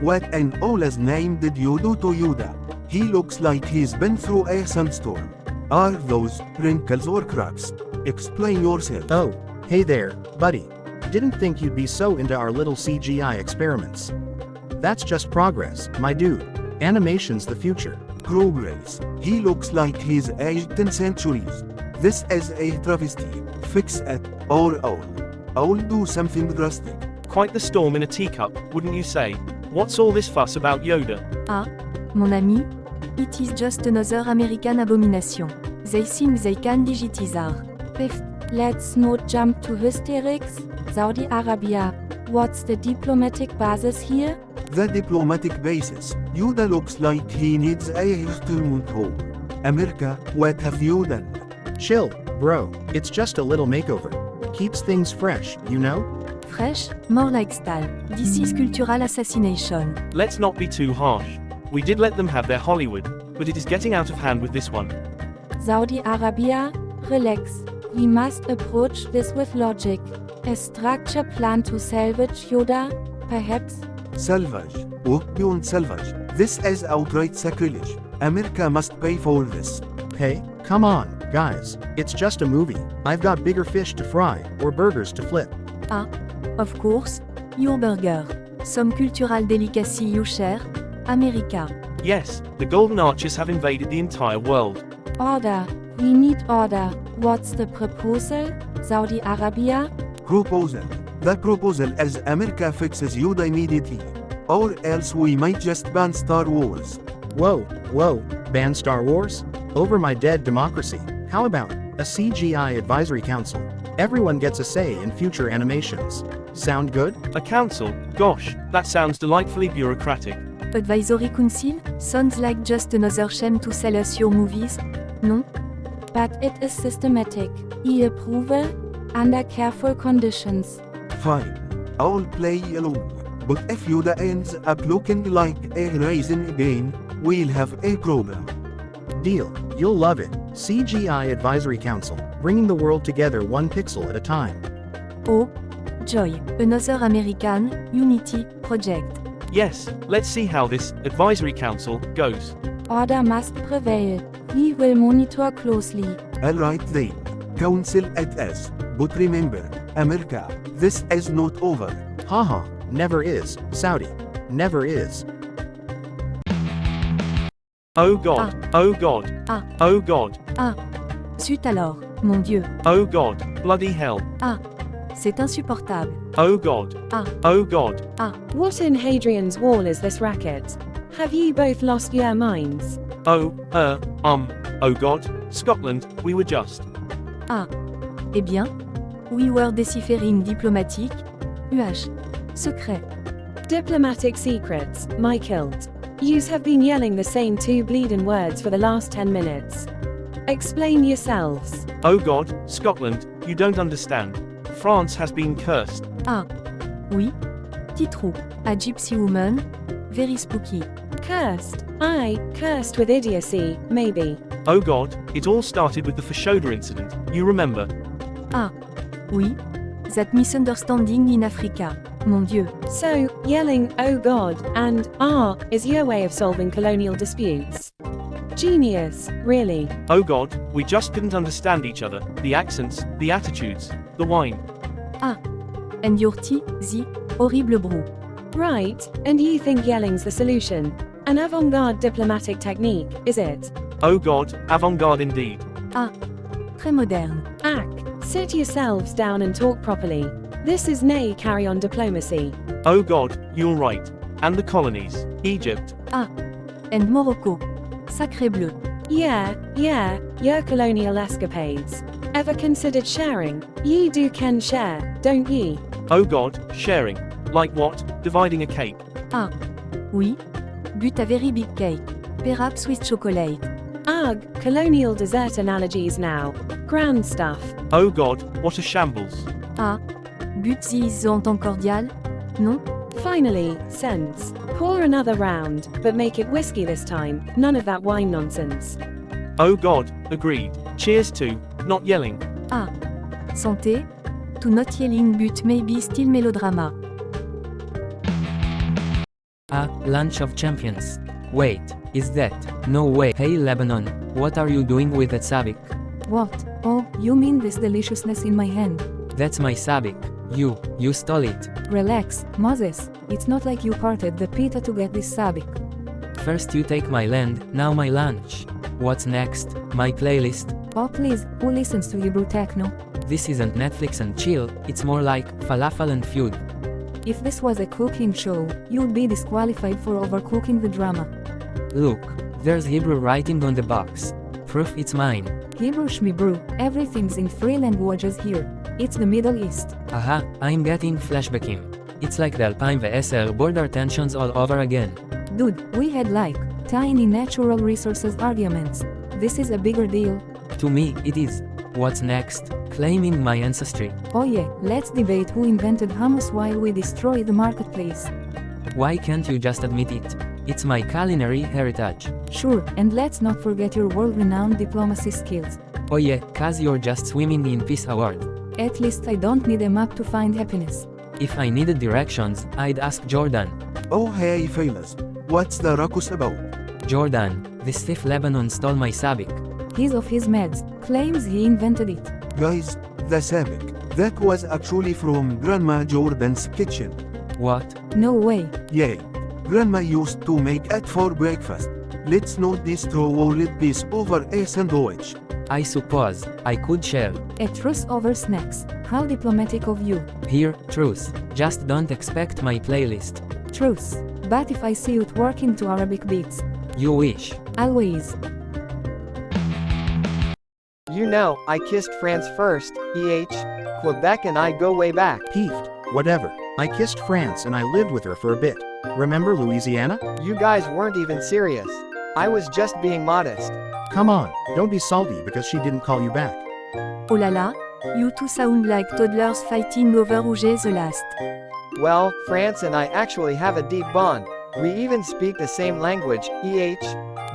What an Ola's name did you do to Yoda? He looks like he's been through a sandstorm. Are those wrinkles or cracks? Explain yourself. Oh, hey there, buddy. Didn't think you'd be so into our little CGI experiments. That's just progress, my dude. Animation's the future. Progress. He looks like he's aged 10 centuries. This is a travesty. Fix it, or I'll do something drastic. Quite the storm in a teacup, wouldn't you say? What's all this fuss about Yoda? Ah, mon ami? It is just another American abomination. They think they can digitize our. Fifth, let's not jump to hysterics. Saudi Arabia. What's the diplomatic basis here? The diplomatic basis. Yoda looks like he needs a retirement home. America, what have you done? Chill, bro. It's just a little makeover. Keeps things fresh, you know? Fresh? More like style. This is cultural assassination. Let's not be too harsh. We did let them have their Hollywood, but it is getting out of hand with this one. Saudi Arabia, relax. We must approach this with logic. A structured plan to salvage Yoda, perhaps? Salvage. What beyond salvage? This is outright sacrilege. America must pay for this. Hey, come on, guys. It's just a movie. I've got bigger fish to fry, or burgers to flip. Ah, of course. Your burger. Some cultural delicacy you share? America. Yes, the Golden Arches have invaded the entire world. Order. We need order. What's the proposal? Saudi Arabia? Proposal. The proposal is America fixes Yoda immediately. Or else we might just ban Star Wars. Whoa, ban Star Wars? Over my dead democracy. How about a CGI advisory council? Everyone gets a say in future animations. Sound good? A council? Gosh, that sounds delightfully bureaucratic. Advisory Council? Sounds like just another shame to sell us your movies. No? But it is systematic. E-approval? Under careful conditions. Fine. I'll play along. But if Yoda ends up looking like a raisin again, we'll have a problem. Deal. You'll love it. CGI Advisory Council, bringing the world together one pixel at a time. Oh, joy. Another American Unity project. Yes, let's see how this advisory council goes. Order must prevail. We will monitor closely. Alright then. Council it is. But remember, America, this is not over. Haha, never is, Saudi. Never is. Oh God, oh God, Ah. oh God, Ah. Zut alors, mon Dieu. oh God, bloody hell, Ah. C'est insupportable. oh God, Ah. oh God. Ah. What in Hadrian's Wall is this racket? Have ye both lost your minds? Oh God, Scotland, we were just. Ah. Eh bien? We were deciphering diplomatique. Secret. Diplomatic secrets, my kilt. Yous have been yelling the same two bleeding words for the last 10 minutes. Explain yourselves. Oh God, Scotland, you don't understand. France has been cursed. Ah. Oui. Titrou. A gypsy woman. Very spooky. Cursed. Aye, cursed with idiocy, maybe. Oh God, it all started with the Fashoda incident, you remember? Ah. Oui. That misunderstanding in Africa. Mon Dieu. So, yelling, oh God, and, is your way of solving colonial disputes. Genius, really. Oh God, we just couldn't understand each other, the accents, the attitudes, the wine. Ah. And your tea, the horrible brew. Right, and you think yelling's the solution? An avant-garde diplomatic technique, is it? Oh God, avant-garde indeed. Ah. Très moderne. Ack, sit yourselves down and talk properly. This is nay carry-on diplomacy. Oh God, you're right. And the colonies, Egypt. Ah. And Morocco. Sacré bleu. Yeah, your colonial escapades. Ever considered sharing? Ye do can share, don't ye? Oh God, sharing. Like what? Dividing a cake. Ah. Oui. But a very big cake. Perhaps with chocolate. Ugh, colonial dessert analogies now. Grand stuff. Oh God, what a shambles. Ah. But these entend cordial? Non? Finally, sense. Pour another round, but make it whiskey this time, none of that wine nonsense. Oh God, agreed. Cheers to, not yelling. Ah. Santé? To not yelling but maybe still melodrama. Lunch of champions. Wait, is that? No way. Hey Lebanon, what are you doing with that sabik? What? Oh, you mean this deliciousness in my hand? That's my sabik. You stole it. Relax, Moses. It's not like you parted the pita to get this sabik. First you take my land, now my lunch. What's next? My playlist? Oh please, who listens to Hebrew techno? This isn't Netflix and chill, it's more like falafel and feud. If this was a cooking show, you'd be disqualified for overcooking the drama. Look, there's Hebrew writing on the box. Proof it's mine. Hebrew Shmibrew, everything's in 3 languages here. It's the Middle East. Aha, I'm getting flashbacking. It's like the Alpine VSL border tensions all over again. Dude, we had like tiny natural resources arguments. This is a bigger deal. To me, it is. What's next? Claiming my ancestry. Oh yeah, let's debate who invented hummus while we destroy the marketplace. Why can't you just admit it? It's my culinary heritage. Sure, and let's not forget your world-renowned diplomacy skills. Oh yeah, cause you're just swimming in peace award. At least I don't need a map to find happiness. If I needed directions, I'd ask Jordan. Oh hey fellas, what's the ruckus about? Jordan, this thief Lebanon stole my sabik. He's off his meds, claims he invented it. Guys, the sabik, that was actually from Grandma Jordan's kitchen. What? No way. Yay. Grandma used to make it for breakfast. Let's not destroy world peace over a sandwich. I suppose I could share. A truce over snacks. How diplomatic of you. Here, truce. Just don't expect my playlist. Truce. But if I see you twerking to Arabic beats. You wish. Always. You know, I kissed France first, Quebec and I go way back. Peeved. Whatever. I kissed France and I lived with her for a bit. Remember Louisiana? You guys weren't even serious. I was just being modest. Come on, don't be salty because she didn't call you back. Oh la la. You two sound like toddlers fighting over who's the last. Well, France and I actually have a deep bond. We even speak the same language,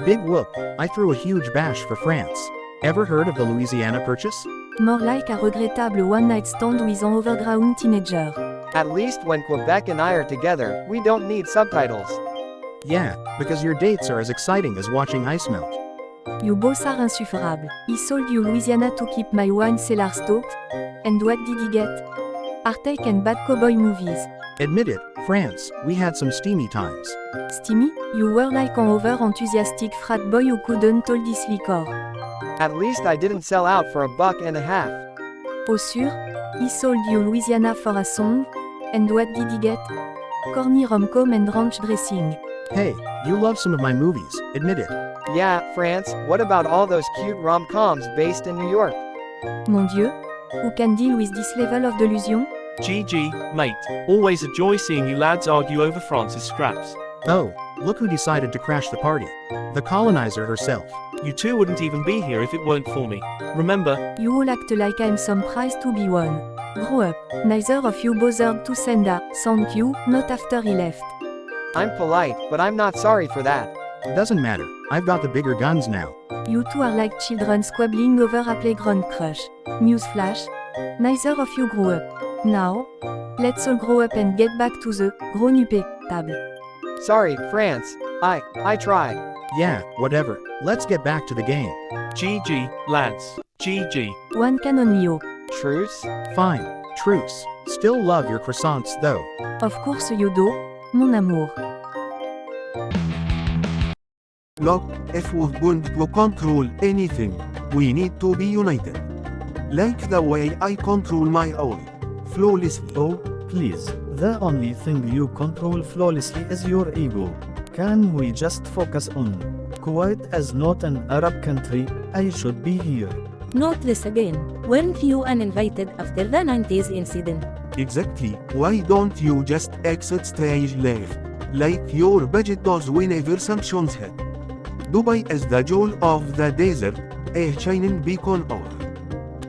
Big whoop. I threw a huge bash for France. Ever heard of the Louisiana Purchase? More like a regrettable one-night stand with an overgrown teenager. At least when Quebec and I are together, we don't need subtitles. Yeah, because your dates are as exciting as watching ice melt. You both are insufferable. He sold you Louisiana to keep my wine cellar stocked? And what did he get? Arctic and bad cowboy movies. Admit it, France, we had some steamy times. Steamy, you were like an over-enthusiastic frat boy who couldn't hold his liquor. At least I didn't sell out for $1.50. Oh sûr? He sold you Louisiana for a song? And what did he get? Corny rom-com and ranch dressing. Hey, you love some of my movies, admit it. Yeah, France, what about all those cute rom-coms based in New York? Mon Dieu? Who can deal with this level of delusion? GG, mate. Always a joy seeing you lads argue over France's scraps. Oh, look who decided to crash the party. The colonizer herself. You two wouldn't even be here if it weren't for me. Remember? You all act like I'm some prize to be won. Grow up. Neither of you bothered to send a thank you, not after he left. I'm polite, but I'm not sorry for that. Doesn't matter, I've got the bigger guns now. You two are like children squabbling over a playground crush. Newsflash. Neither of you grew up. Now, let's all grow up and get back to the grown-up table. Sorry, France. I tried. Yeah, whatever, let's get back to the game. GG, lads. GG. One can only hope. Truce? Fine, truce. Still love your croissants though. Of course you do, mon amour. Look, if we're going to control anything, we need to be united. Like the way I control my oil. Flawlessly. Oh, please, the only thing you control flawlessly is your ego. Can we just focus on Kuwait as not an Arab country? I should be here. Not this again. Weren't you uninvited after the 90s incident? Exactly. Why don't you just exit stage left? Like your budget does whenever sanctions hit. Dubai is the jewel of the desert, a shining beacon of.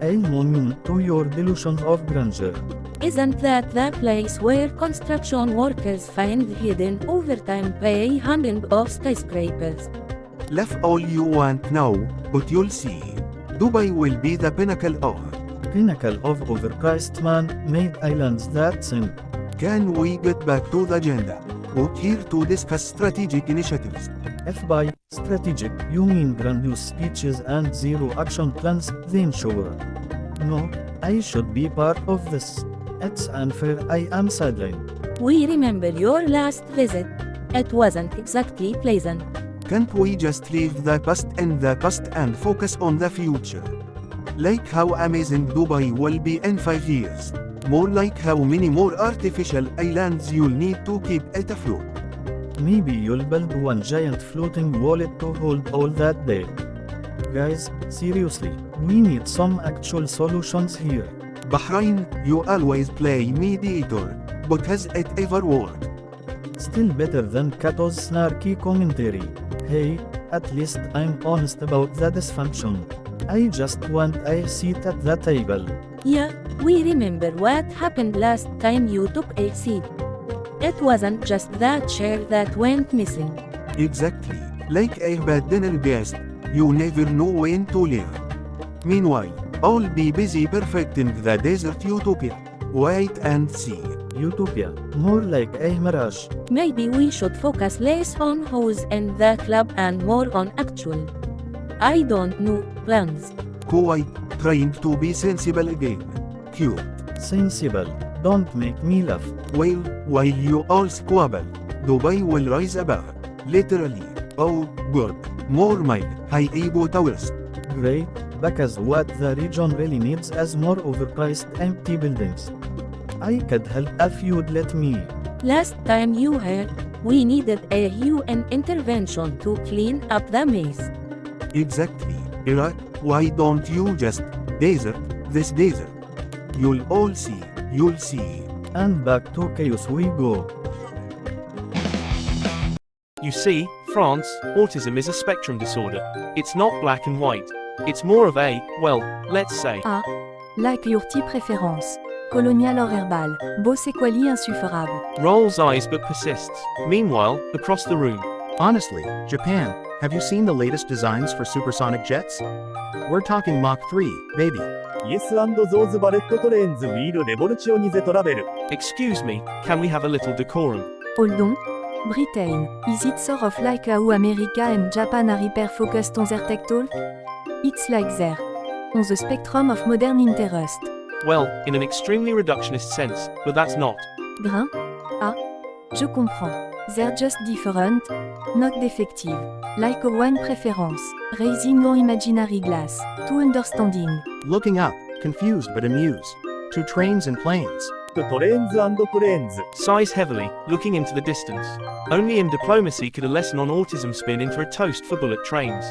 A monument to your delusions of grandeur. Isn't that the place where construction workers find hidden overtime pay hanging off skyscrapers? Laugh all you want now, but you'll see. Dubai will be the pinnacle of. Pinnacle of overpriced man-made islands that sink. Can we get back to the agenda? We're here to discuss strategic initiatives. If by strategic you mean grandiose speeches and zero action plans, then sure. No, I should be part of this. It's unfair I am sidelined. We remember your last visit. It wasn't exactly pleasant. Can't we just leave the past in the past and focus on the future? Like how amazing Dubai will be in 5 years. More like how many more artificial islands you'll need to keep it afloat. Maybe you'll build one giant floating wallet to hold all that data. Guys, seriously, we need some actual solutions here. Bahrain, you always play mediator, but has it ever worked? Still better than Kato's snarky commentary. Hey, at least I'm honest about the dysfunction. I just want a seat at the table. Yeah, we remember what happened last time you took a seat. It wasn't just that chair that went missing. Exactly, like a bad dinner guest, you never know when to leave. Meanwhile, I'll be busy perfecting the desert utopia. Wait and see. Utopia, more like a mirage. Maybe we should focus less on who's in the club and more on actual, I don't know, plans. Quite, trying to be sensible again. Cute. Sensible, don't make me laugh. Well, while you all squabble, Dubai will rise above. Literally. Oh, good. More mile, high ego towers. Great, because what the region really needs is more overpriced empty buildings. I could help if you'd let me. Last time you heard, we needed a UN intervention to clean up the mess. Exactly. Iraq, why don't you just desert this desert? You'll all see, you'll see. And back to chaos we go. You see, France, autism is a spectrum disorder. It's not black and white. It's more of a, well, let's say. Ah. Like your tea préférence. Colonial or herbal. Beau c'est quoi insufferable. Rolls eyes but persists. Meanwhile, across the room. Honestly, Japan, have you seen the latest designs for supersonic jets? We're talking Mach 3, baby. Excuse me, can we have a little decorum? Hold on. Britain, is it sort of like how America and Japan are hyper-focused on their tech talk? It's like they're on the spectrum of modern interest. Well, in an extremely reductionist sense, but that's not. Grain? Ah, je comprends. They're just different, not defective. Like a wine preference, raising your imaginary glass, to understanding. Looking up, confused but amused. To trains and planes. Sighs heavily, looking into the distance. Only in diplomacy could a lesson on autism spin into a toast for bullet trains.